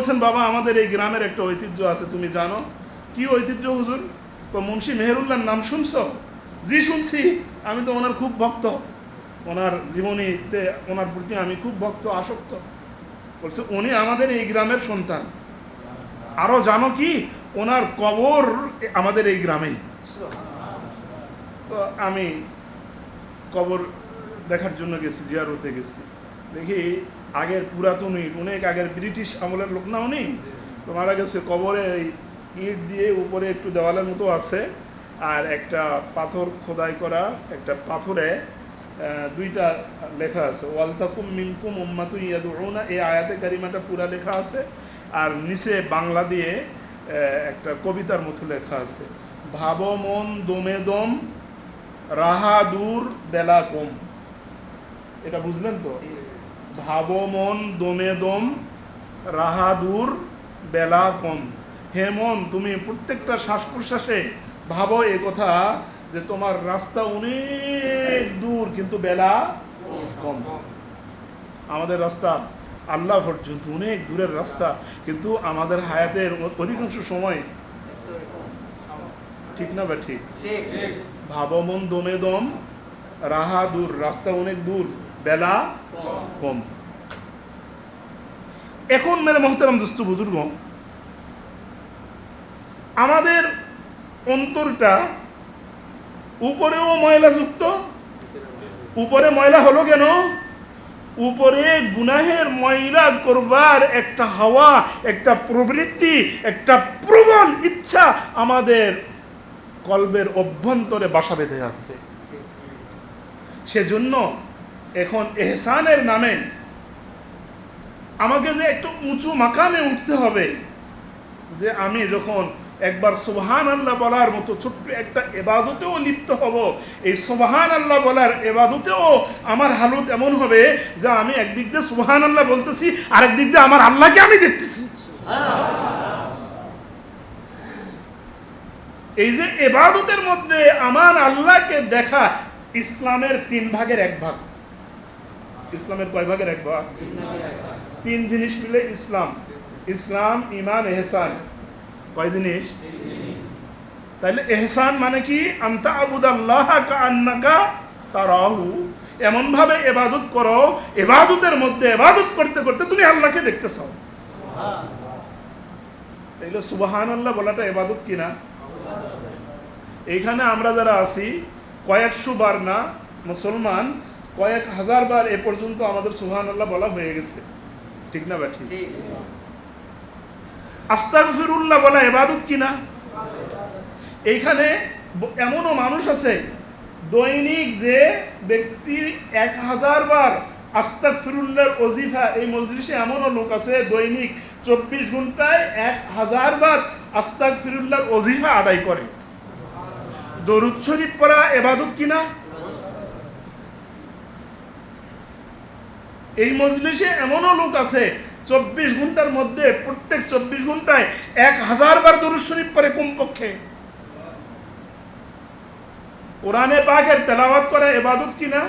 বলছেন, বাবা আমাদের এই গ্রামের একটা ঐতিহ্য আছে, তুমি জানো? কি ঐতিহ্য হুজুর? তো মুন্সি মেহেরুল্লাহর নাম শুনছো? জি শুনছি, আমি তো ওনার খুব ভক্ত, ওনার জীবনীতে ওনার প্রতি আমি খুব ভক্ত, আসক্ত। বলছে উনি আমাদের এই গ্রামের সন্তান। আরো জানো কি, ওনার কবর আমাদের এই গ্রামেই। তো আমি কবর দেখার জন্য গেছি, জিয়ারতে গেছি। দেখি আগের পুরাতন ইট, অনেক আগের ব্রিটিশ আমলের লোক না উনি, তো মারা গেছে। কবরে ইট দিয়ে উপরে একটু দেওয়ালের মতো আছে, আর একটা পাথর খোদাই করা, একটা পাথরে দুইটা লেখা আছে, ওয়ালতাকুম মিনকুম উম্মাতুন ইয়াদউনা, এই আয়াতে কারিমাটা পুরা লেখা আছে। আর নিচে বাংলা দিয়ে একটা কবিতার মতো লেখা আছে, ভাব মন দমে দম, রাহা দূর বেলা কম। এটা বুঝলেন তো? ভাব মন দমে দম, রাহা দূর বেলা কম। হে মন, তুমি প্রত্যেকটা শ্বাস প্রশ্বাসে ভাবো এ কথা যে তোমার রাস্তা অনেক দূর, কিন্তু বেলা কম। আমাদের রাস্তা আল্লাহ পর্যন্ত অনেক দূরের রাস্তা, কিন্তু আমাদের হায়াতের অধিকাংশ সময়, ঠিক না বা ঠিক? ভাব মন দমে দম, রাহা দূর, রাস্তা অনেক দূর, বেলা কম। এখন মেরে মোহতারাম দোস্ত বুজুর্গ, আমাদের অন্তরটা উপরেও ময়লাযুক্ত। উপরে ময়লা হলো কেন? উপরে গুনাহের ময়লা করবার একটা হাওয়া, একটা প্রবৃত্তি, একটা প্রবল ইচ্ছা আমাদের কলবের অভ্যন্তরে বাসা বেঁধে আছে। সেজন্য এখন এহসানের নামে আমাকে যে একটু উঁচু মাকামে উঠতে হবে, যে আমি যখন একবার সুবহানাল্লাহ বলার মতো ছোট্ট একটা ইবাদতেও লিপ্ত হব, এই সুবহানাল্লাহ বলার ইবাদতেও আমার হালত এমন হবে যে আমি একদিক দিয়ে সুবহানাল্লাহ বলতেছি, আরেক দিক দিয়ে আমার আল্লাহকে আমি দেখতেছি। এই যে ইবাদতের মধ্যে আমার আল্লাহকে দেখা, ইসলামের 3 ভাগের 1 ভাগ। ইসলামের কয় ভাগের 1 ভাগ? 3 জিনিস মিলে ইসলাম। ইসলাম, ঈমান, ইহসান। কয় জিনিস? তাইলে ইহসান মানে কি? আনতা আবুদাল্লাহা কাআন্নাকা তারাহু, এমন ভাবে ইবাদত করো, ইবাদতের মধ্যে ইবাদত করতে করতে তুমি আল্লাহকে দেখতেছো। তাইলে সুবহানাল্লাহ বলাটা ইবাদত কি না? এইখানে আমরা যারা আছি কয়েকশো বার না, মুসলমান কয়েক হাজার বার এ পর্যন্ত আমাদের সুবহানাল্লাহ বলা হয়ে গেছে, ঠিক না ব্যাঠি? আস্তাগফিরুল্লাহ বলা ইবাদত কি না? এইখানে এমনও মানুষ আছে দৈনিক যে ব্যক্তি 1000 বার আস্তাগফিরুল্লাহর ওজিফা, এই মজলিসে এমনও লোক আছে দৈনিক 24 ঘন্টায় 1000 বার আস্তাগফিরুল্লাহর ওজিফা আদায় করে। দরুদ শরীফ পড়া ইবাদত কি না? এই মজলিসে এমনও লোক আছে 24 ঘন্টার মধ্যে প্রত্যেক 24 ঘন্টায় 1000 বার দরুদ শরীফ পড়ে কমপক্ষে। কোরআনে পাকের তেলাওয়াত করা ইবাদত কি না?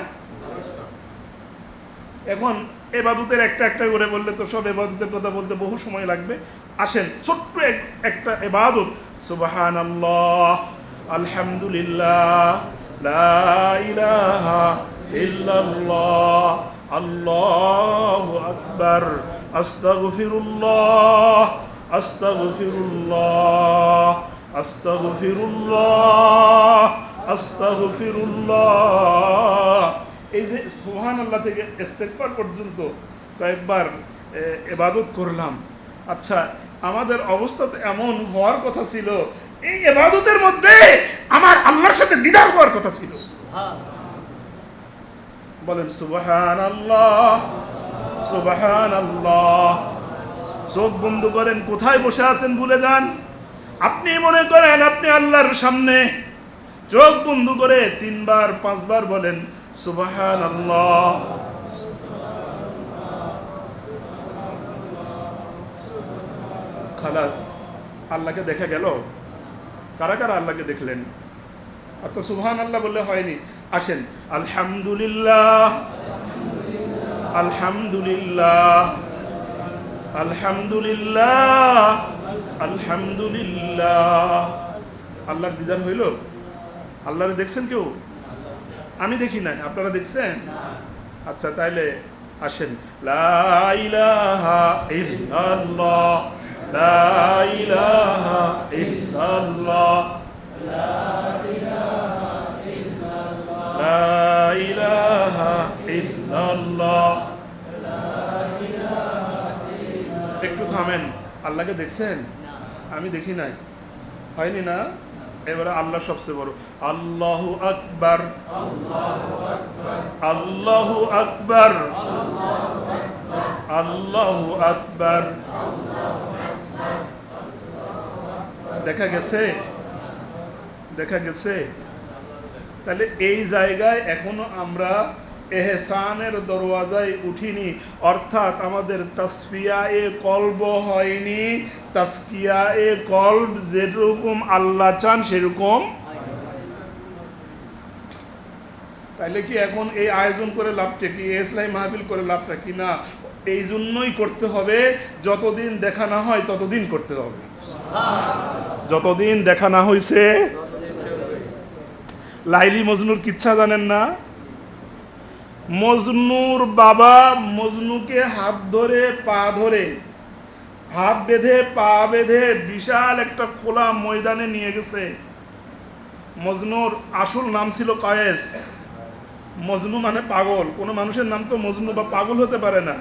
এখন ইবাদতের একটা একটা করে বললে তো সব ইবাদতের কথা বলতে বহু সময় লাগবে। আসেন ছোট্ট একটা ইবাদত, সুবহানাল্লাহ, আলহামদুলিল্লাহ, লা ইলাহা ইল্লাল্লাহ, আল্লাহু আকবার, আস্তাগফিরুল্লাহ, আস্তাগফিরুল্লাহ, আস্তাগফিরুল্লাহ, আস্তাগফিরুল্লাহ। এই যে সুবহানাল্লাহ থেকে ইস্তেগফার পর্যন্ত কয়েকবার ইবাদত করলাম। আচ্ছা, আমাদের অবস্থা তো এমন হওয়ার কথা ছিল, এই ইবাদতের মধ্যে আমার আল্লাহর সাথে দিদার হওয়ার কথা ছিল। বলেন সুবহানাল্লাহ, সুবহানাল্লাহ। চোখ বন্ধ করেন, কোথায় বসে আছেন ভুলে যান। আপনি মনে করেন আপনি আল্লাহর সামনে, চোখ বন্ধ করে 3 বার 5 বার বলেন সুবহানাল্লাহ। খালাস, আল্লাহকে দেখা গেল। কারা কারা আল্লাহকে দেখলেন? আচ্ছা, সুবহানাল্লাহ বললে হয়নি। আসেন আলহামদুলিল্লাহ, আলহামদুলিল্লাহ, আলহামদুলিল্লাহ, আলহামদুলিল্লাহ। আল্লাহর দিদার হইল? আল্লাহরে দেখছেন কেউ? আমি দেখি নাই, আপনারা দেখছেন? আচ্ছা, তাইলে আসেন। লা ইলাহা ইল্লাল্লাহ, লা ইলাহা ইল্লাল্লাহ, লা ইলাহা ইল্লাল্লাহ। একটু থামেন। আল্লাহকে দেখছেন? আমি দেখি নাই। হয়নি না? এবারে আল্লাহ সবচেয়ে বড়। আল্লাহু আকবার, আল্লাহু আকবার, আল্লাহু আকবার। দেখা গেছে? দেখা গেছে? তাহলে এই জায়গায় এখনো আমরা এহসানের দরওয়াজায় উঠিনি, অর্থাৎ আমাদের তাসফিয়া এ কলব হয়নি। তাসকিয়া এ কলব যেরকম আল্লাহ চান সেরকম। তাইলে কি এখন এই আয়োজন করে লাভটা কি? ইসলামী মাহফিল করে লাভটা কি? না, এই জন্যই করতে হবে, যতদিন দেখা না হয় ততদিন করতে হবে। যতদিন দেখা না হয়েছে। লাইলি মজনুর কিচ্ছা জানেন না? মজনুর বাবা মজনুকে হাত ধরে পা ধরে, হাত বেঁধে পা বেঁধে বিশাল একটা খোলা ময়দানে নিয়ে গেছে। মজনুর আসল নাম ছিল কয়েস। মজনু মানে পাগল। কোনো মানুষের নাম তো মজনু বা পাগল হতে পারে না।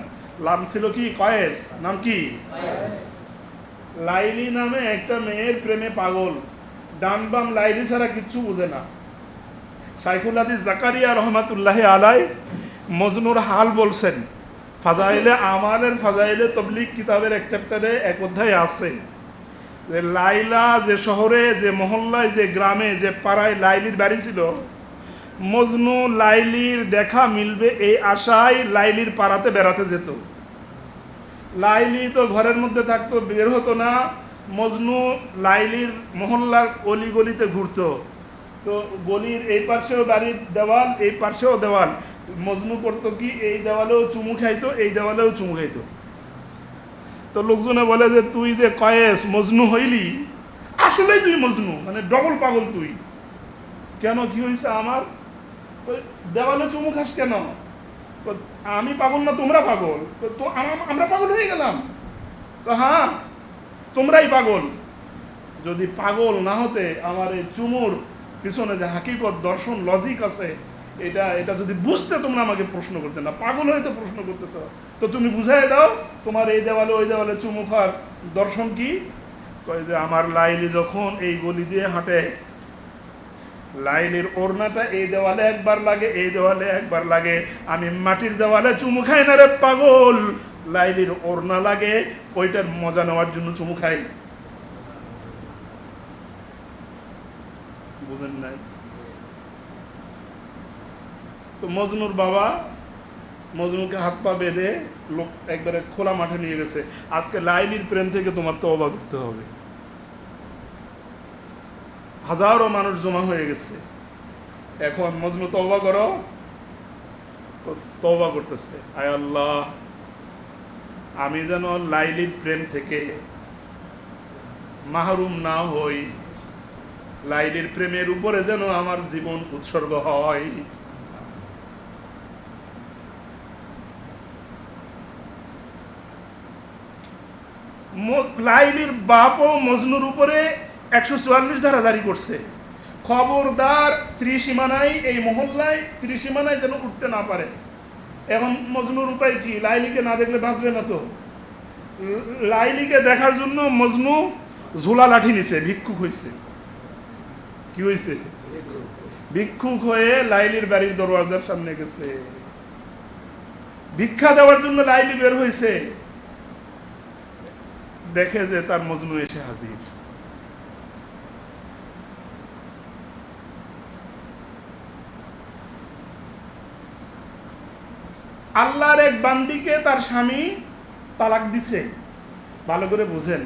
নাম ছিল কি? কয়েস। নাম কি? লাইলি নামে একটা মেয়ের প্রেমে পাগল। ডান বাম লাইলি ছাড়া কিচ্ছু বুঝে না। শাইখুল হাদিস জাকারিয়া রহমাতুল্লাহ আলাই মজনুর হাল বলছেন। ফাজাইলে আমালের ফাজাইলে তবলিগ কিতাবের এক চ্যাপ্টারে এক অধ্যায় আছে যে লাইলা যে শহরে, যে মহল্লায়, যে গ্রামে, যে পাড়ায় লাইলির বাড়ি ছিল, মজনু লাইলির দেখা মিলবে এই আশায় লাইলির পাড়াতে বেড়াতে যেত। লাইলি তো ঘরের মধ্যে থাকতো, বের হতো না। মজনু লাইলির মহল্লার অলিগলিতে ঘুরতো। তো গলির এই পাশেও বাড়ির দেওয়াল, এই পাশেও দেওয়াল। মজনু করতো কি? এই দেওয়ালেও চুমু খাইতো, এই দেওয়ালেও চুমু খাইতো। তো লোকজনে বলে যে তুই যে কয়েস মজনু হইলি, আসলেই তুই মজনু, মানে ডবল পাগল তুই। কেন, কি হয়েছে আমার? দেওয়ালে চুমু খাস কেন? আমি পাগল না, তোমরা পাগল। তো আমরা পাগল হয়ে গেলাম? তো হ্যাঁ, তোমরাই পাগল। যদি পাগল না হতে আমার এই চুমুর পিছনে যে হাকিকত, দর্শন, লজিক আছে, এটা যদি বুঝতে তোমরা আমাকে প্রশ্ন করতে না, পাগল হয়ে তো প্রশ্ন করতেছ। তো তুমি বুঝাই দাও তোমার এই দেওয়ালে ওই দেওয়ালে চুমু খাওয়ার দর্শন কি? কয় যে আমার লাইলি যখন এই গলি দিয়ে হাঁটে, লাইলির ওড়নাটা এই দেওয়ালে একবার লাগে, এই দেওয়ালে একবার লাগে। আমি মাটির দেওয়ালে চুমু খাই না রে পাগল, লাইলির ওড়না লাগে, ওইটার মজা নেওয়ার জন্য চুমু খাই। বুঝেন নাই? তো মজনুর বাবা মজনুকে হাত পা বেঁধে লোক একবারে খোলা মাঠে নিয়ে গেছে। আজকে লাইলির প্রেম থেকে তোমার তওবা করতে হবে। হাজারো মানুষ জমা হয়ে গেছে। এখন মজনু তওবা করো, তো তওবা করতেছে, আয় আল্লাহ, আমি যেন লাইলির প্রেম থেকে মাহরুম না হই, লাইলির প্রেমের উপরে যেন আমার জীবন উৎসর্গ হয়। লাইলির বাপও মজনুর উপরে 144 ধারা জারি করছে। খবরদার ত্রিসীমানায়, এই মহল্লায় ত্রিসীমানায় যেন উঠতে না পারে। এখন মজনুর উপায় কি? লাইলিকে না দেখলে বাঁচবে না। তো লাইলিকে দেখার জন্য মজনু ঝোলা লাঠি নিছে, ভিক্ষুক হয়েছে। কি হয়েছে? ভিক্ষুক হয়ে লাইলির বাড়ির দরওয়াজার সামনে গেছে। ভিক্ষা দেওয়ার জন্য লাইলি বের হয়েছে, দেখে যে তার মজনু এসে হাজির। আল্লাহর এক বান্দিকে তার স্বামী তালাক দিছে। ভালো করে বুঝেন,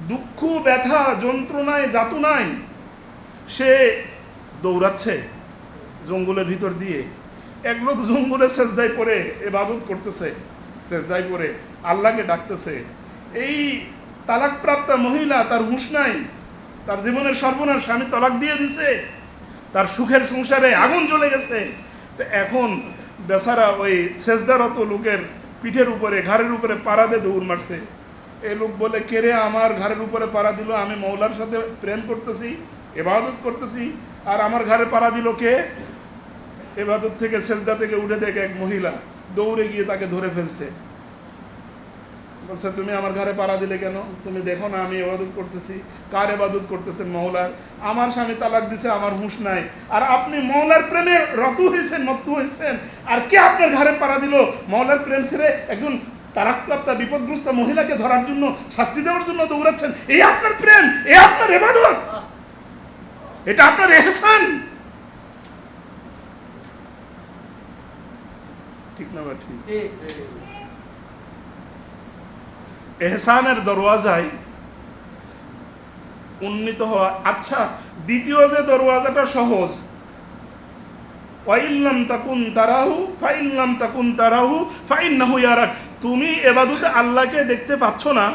দুঃখ, ব্যথা, যন্ত্রণায়, যাতনায় সে দৌড়াচ্ছে জঙ্গলের ভিতর দিয়ে। এক লোক জঙ্গলের সেজদায় পড়ে ইবাদত করতেছে, সেজদায় পড়ে আল্লাহকে ডাকতেছে। এই তালাকপ্রাপ্তা মহিলা, তার হুঁশ নাই, তার জীবনের সর্বনাশ, স্বামী তালাক দিয়ে দিছে, তার সুখের সংসারে আগুন জ্বলে গেছে। তো এখন বেচারা ওই সেজদারত লোকের পিঠের উপরে, ঘাড়ের উপরে পাড়া দিয়ে দৌড় মারছে। এই লোক বলে, কে রে আমার ঘাড়ের উপরে পাড়া দিল? আমি মৌলার সাথে প্রেম করতেছি, ইবাদত করতেছি, আর আমার ঘাড়ে পাড়া দিল কে? ইবাদত থেকে, সেজদা থেকে উঠে দেখে এক মহিলা দৌড়ে গিয়ে তাকে ধরে ফেলছে। বলছে, তুমি আমার ঘরে পাড়া দিলে কেন? তুমি দেখো না আমি ইবাদত করতেছি। কার ইবাদত করতেছেন? মওলার। আমার স্বামী তালাক দিছে, আমার হুঁশ নাই, আর আপনি মওলার প্রেমে রত হয়েছেন, মত্ত হয়েছেন, আর কে আপনার ঘরে পাড়া দিল? মওলার প্রেম ছেড়ে একজন তালাকপ্রাপ্তা বিপদগ্রস্ত মহিলাকে ধরার জন্য, শাস্তি দেওয়ার জন্য দৌড়াচ্ছেন। এই আপনার প্রেম, এই আপনার ইবাদত, এটা আপনার ইহসান। ঠিক না বা ঠিক? এহসানের দরওয়াজায় উন্নীত হওয়া। আচ্ছা, দ্বিতীয় যে দরওয়াজাটা সহজ, ওয়াইল্লাম তাকুন তারাহু ফাইল্লাম তাকুন তারাহু ফাইন্নাহু ইয়ারাক। তুমি ইবাদতে আল্লাহকে দেখতে পাচ্ছ না,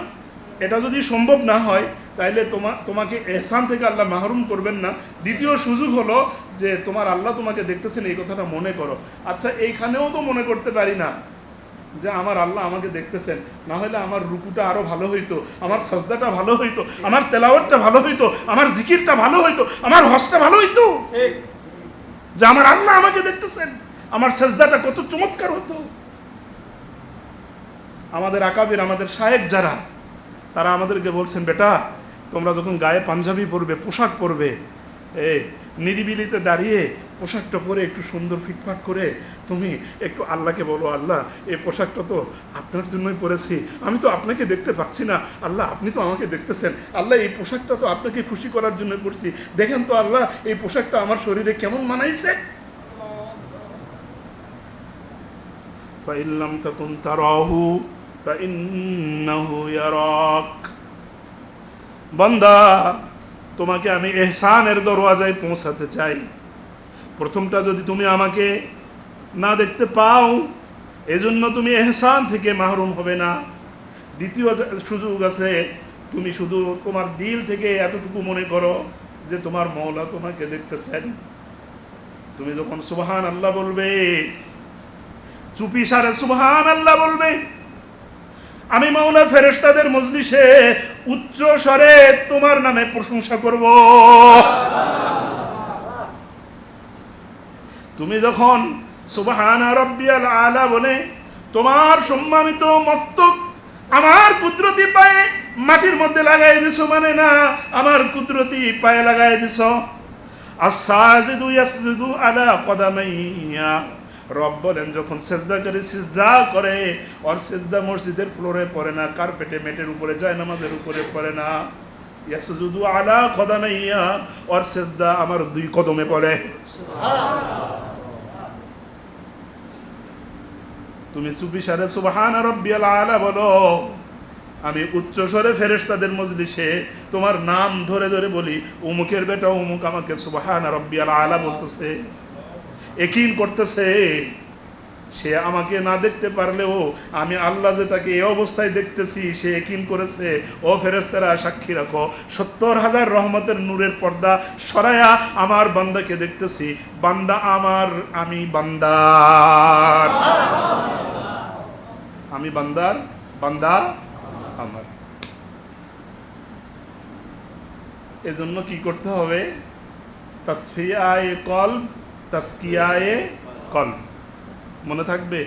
এটা যদি সম্ভব না হয় তাইলে তোমাকে এহসান থেকে আল্লাহ মাহরুম করবেন না। দ্বিতীয় সুযোগ হলো যে তোমার আল্লাহ তোমাকে দেখতেছেন, এই কথাটা মনে করো। আচ্ছা, এইখানেও তো মনে করতে পারি না যে আমার আল্লাহ আমাকে দেখতেছেন, না হলে আমার রুকুটা আরো ভালো হইতো, আমার সাজদাটা ভালো হইতো, আমার তেলাওয়াতটা ভালো হইতো, আমার জিকিরটা ভালো হইতো, আমার হজটা ভালো হইতো, যে আমার আল্লাহ আমাকে দেখতেছেন, আমার সাজদাটা কত চমৎকার হতো। আমাদের আকাবির, আমাদের শায়েখ যারা, তারা আমাদেরকে বলছেন, বেটা তোমরা যখন গায়ে পাঞ্জাবি পরবে, পোশাক পরবে, নিরিবিলিতে দাঁড়িয়ে পোশাকটা পরে একটু সুন্দর ফিটফাট করে তুমি একটু আল্লাহকে বলো, আল্লাহ এই পোশাকটা তো আপনার জন্যই পরেছি, আমি তো আপনাকে দেখতে পাচ্ছি না, আল্লাহ আপনি তো আমাকে দেখতেছেন, আল্লাহ এই পোশাকটা তো আপনাকে খুশি করার জন্য পরছি, দেখেন তো আল্লাহ এই পোশাকটা আমার শরীরে কেমন মানাইছে। ফাইল্লাম তাকুন তারাহু ফাইন্নাহু ইয়ারাক। বান্দা, তোমাকে আমি এহসানের দরওয়াজায় পৌঁছাতে চাই। প্রথমটা, যদি তুমি আমাকে না দেখতে পাও, এজন্য তুমি এহসান থেকে মাহরুম হবে না। দ্বিতীয় সুযোগ আছে, তুমি শুধু তোমার দিল থেকে এতটুকু মনে করো যে তোমার মওলা তোমাকে দেখতেছেন। তুমি যখন সুবহান আল্লাহ বলবে, চুপি সারে সুবহান আল্লাহ বলবে, আমি মাওলা ফেরেশতাদের মজলিসে উচ্চ স্বরে তোমার নামে প্রশংসা করব। তুমি যখন সুবহানা রাব্বিয়াল আলা বলে তোমার সম্মানিত মস্তক আমার কুদরতি পায়ে মাটির মধ্যে লাগাই দিছো, মানে না আমার কুদরতি পায়ে লাগাই দিছো। আস-সাজিদু ইয়াসজুদু আলা কদামাইয়া। রব বলেন, যখন সেজদাকারী সিজদা করে, আর সেজদা মসজিদের ফ্লোরে পড়ে না, কার্পেটে, মেটের উপরে, যায় নামাজের উপরে পড়ে না। ইয়াসজুদু আলা কদামাইয়া, আর সেজদা আমার দুই কদমে পড়ে। তুমি চুপি সারে সুবহান রাব্বিয়াল আলা বলো, আমি উচ্চ স্বরে ফেরেশতাদের মজলিসে তোমার নাম ধরে ধরে বলি, অমুকের বেটা অমুক আমাকে সুবহান রাব্বিয়াল আলা বলতেছে, ইয়াকিন করতেছে। সে আমাকে না দেখতে পারলেও আমি আল্লাহ যে তাকে এই অবস্থায় দেখতেছি সে ইয়াকিন করেছে। ও ফেরেশতারা সাক্ষী রাখো, 70,000 রহমতের নূরের পর্দা সরায়া আমার বান্দাকে দেখতেছি। বান্দা আমার, আমি বান্দার, আমি বান্দার, বান্দা আমার। এজন্য কি করতে হবে? তাসফিয়ায়ে কলব, তাসকিয়ায়ে কলব। মনে থাকবে?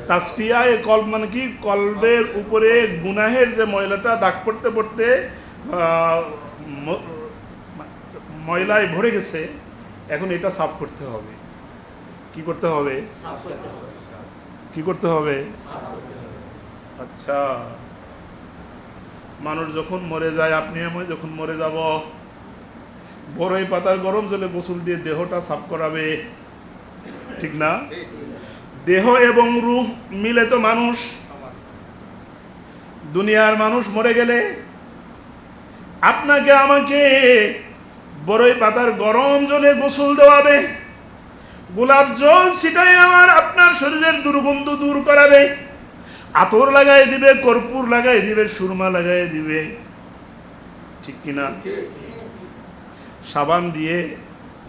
তাসফিয়ায়ে কলব মানে কি? কলবের উপরে গুনাহের যে ময়লাটা দাগ পড়তে পড়তে ময়লায় ভরে গেছে, এখন এটা সাফ করতে হবে। কি করতে হবে? কি করতে হবে? আচ্ছা, মানুষ যখন মরে যায়, আপনি আমি যখন মরে যাব, বড়ই পাতার গরম জলে গোসল দিয়ে দেহটা সাফ করাবে, ঠিক না? দেহ এবং রূহ মিলে তো মানুষ। দুনিয়ার মানুষ মরে গেলে আপনাকে আমাকে বড়ই পাতার গরম জলে গোসল দেওয়াবে, গোলাপ জল ছিটাই আমার আপনার শরীরের দুর্গন্ধ দূর করাবে, আতর লাগাই দিবে, কর্পূর লাগাই দিবে, সুরমা লাগাই দিবে, ঠিক কিনা? সাবান দিয়ে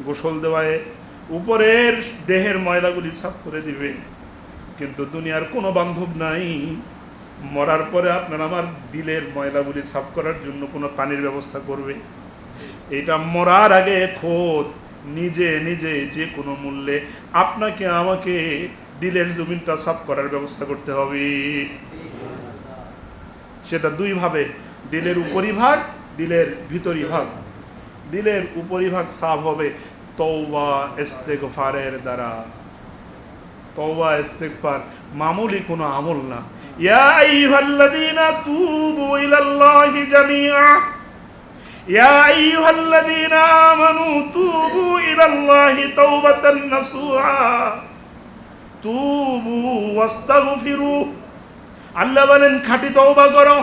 গোসল দেওয়ায় উপরের দেহের ময়লাগুলি সাফ করে দিবে। কিন্তু দুনিয়ার কোনো বান্ধব নাই মরার পরে আপনার আমার দিলের ময়লাগুলি সাফ করার জন্য কোনো পানির ব্যবস্থা করবে। এটা মরার আগে খোদ নিজে নিজে যে কোনো মূল্যে আপনাকে আমাকে দিলের জমিনটা সাফ করার ব্যবস্থা করতে হবে। সেটা দুই ভাবে, দিলের উপরিভাগ, দিলের ভিতরি ভাগ। দিলের উপরিভাগ সাফ হবে তওবা ইস্তেগফারের দ্বারা। তওবা ইস্তেগফার মামুলি কোনো আমল না। ইয়া আইয়ুহাল্লাযীনা তুবু ইলাল্লাহি জামিআ, ইয়া আইয়ুহাল্লাযীনা আমানু তুবু ইলাল্লাহি তাওবাতান নাসুহা, তুবু ওয়াস্তাগফিরু। আল্লাহ বলেন খাঁটি তওবা করো,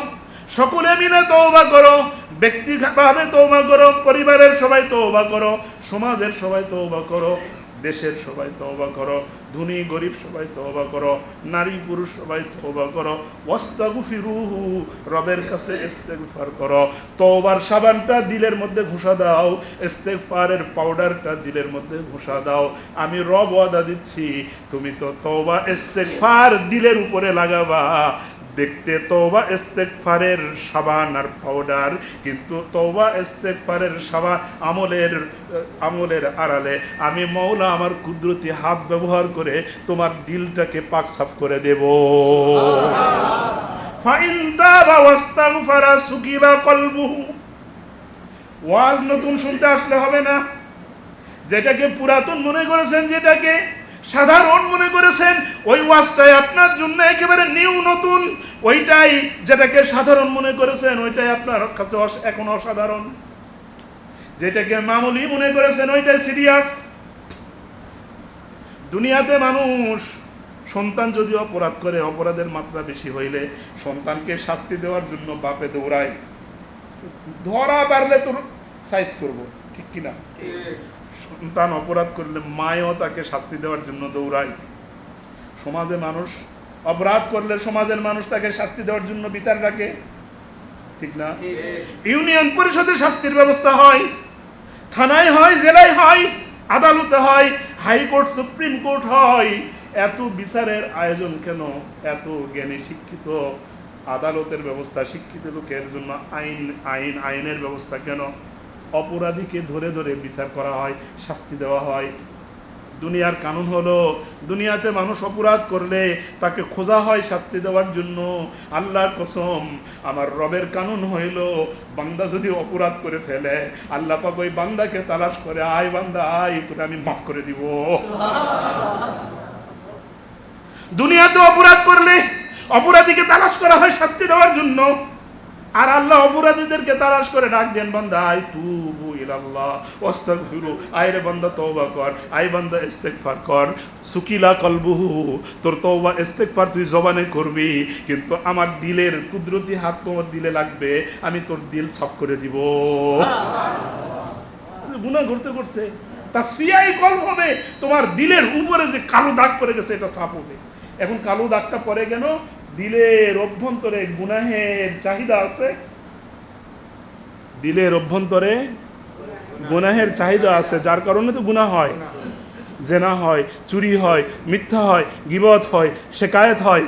সকলে মিলে তওবা করো, ব্যক্তিগতভাবে তওবা করো, পরিবারের সবাই তওবা করো, সমাজের সবাই তওবা করো, দেশের সবাই তওবা করো, ধনী গরিব সবাই তওবা করো, নারী পুরুষ সবাই তওবা করো। ওয়াস্তাগফিরুহু, রবের কাছে ইস্তেগফার করো। তওবার সাবানটা দিলের মধ্যে ঘুষা দাও, ইস্তেগফারের পাউডারটা দিলের মধ্যে ঘুষা দাও। আমি রব ওয়াদা দিচ্ছি, তুমি তো তওবা ইস্তেগফার দিলের উপরে লাগাবা। দেখতে তওবা ইস্তেগফারের সাবান আর পাউডার, কিন্তু তওবা ইস্তেগফারের সাবান আমলের আড়ালে আমি মওলা আমার কুদরতি হাত ব্যবহার করে তোমার দিলটাকে পাক সাফ করে দেব। ফাইন তাবা ওয়াস্তাগফারা সুকিলা কলবুহু। ওয়াজ নতুন শুনতে আসলে হবে না। যেটাকে পুরাতন মনে করেছেন, যেটাকে সাধারণ মনে করেছেন, ওই ওয়াজটাই আপনার জন্য একেবারে নিউ, নতুন। ওইটাই যেটাকে সাধারণ মনে করেছেন, ওইটাই আপনার কাছে এখন অসাধারণ। যেটাকে মামুলি মনে করেছেন, ওইটাই সিরিয়াস। দুনিয়াতে মানুষ সন্তান যদি অপরাধ করে, অপরাধের মাত্রা বেশি হইলে সন্তানকে শাস্তি দেওয়ার জন্য বাপে দৌড়ায়। ধরা পারলে তোর সাইজ করব, ঠিক কিনা? সন্তান অপরাধ করলে মায়ও তাকে শাস্তি দেওয়ার জন্য দৌড়ায়। সমাজে মানুষ অপরাধ করলে সমাজের মানুষ তাকে শাস্তি দেওয়ার জন্য বিচার রাখে, ঠিক না? ইউনিয়ন পরিষদে শাস্তির ব্যবস্থা হয়, থানায় হয়, জেলায় হয়, আদালতে হয়, হাইকোর্ট, সুপ্রিম কোর্ট হয়। এত বিচারের আয়োজন কেন? এত জ্ঞানী শিক্ষিত আদালতের ব্যবস্থা, শিক্ষিত লোকের জন্য আইনের ব্যবস্থা কেন? অপরাধীকে ধরে ধরে বিচার করা হয়, শাস্তি দেওয়া হয়। দুনিয়ার কানুন হলো, দুনিয়াতে মানুষ অপরাধ করলে তাকে খোঁজা হয় শাস্তি দেওয়ার জন্য। আল্লাহর কসম, আমার রবের কানুন হইল, বান্দা যদি অপরাধ করে ফেলে, আল্লাহ পাক ওই বান্দাকে তালাশ করে, আয় বান্দা আয়, তোরে আমি মাফ করে দিব। দুনিয়াতে অপরাধ করলে অপরাধীকে তালাশ করা হয় শাস্তি দেওয়ার জন্য, আর আল্লাহ অপরাধীদেরকে তালাশ করে ডাক দেন, বান্দা আয় তুবু ইলাল্লাহ ওয়াস্তাগফিরু, আয় রে বান্দা তওবা কর, আয় বান্দা ইস্তেগফার কর। সুকিলা কলবুহু, তোর তওবা ইস্তেগফার তুই জবানে করবি, কিন্তু আমার দিলের কুদরতি হাত তোমার দিলে লাগবে, আমি তোর দিল সাফ করে দিব। গুনাহ করতে করতে তাসফিয়ায়ে কলব হবে, তোমার দিলের উপরে যে কালো দাগ পড়ে গেছে এটা সাফ হবে। এখন কালো দাগটা পড়ে কেন? দিলের অভ্যন্তরে গুনাহের চাহিদা আছে। দিলের অভ্যন্তরে গুনাহের চাহিদা আছে, যার কারণে তো গুনাহ হয়। জেনা হয়, চুরি হয়, মিথ্যা হয়, গীবত হয়, শিকায়েত হয়।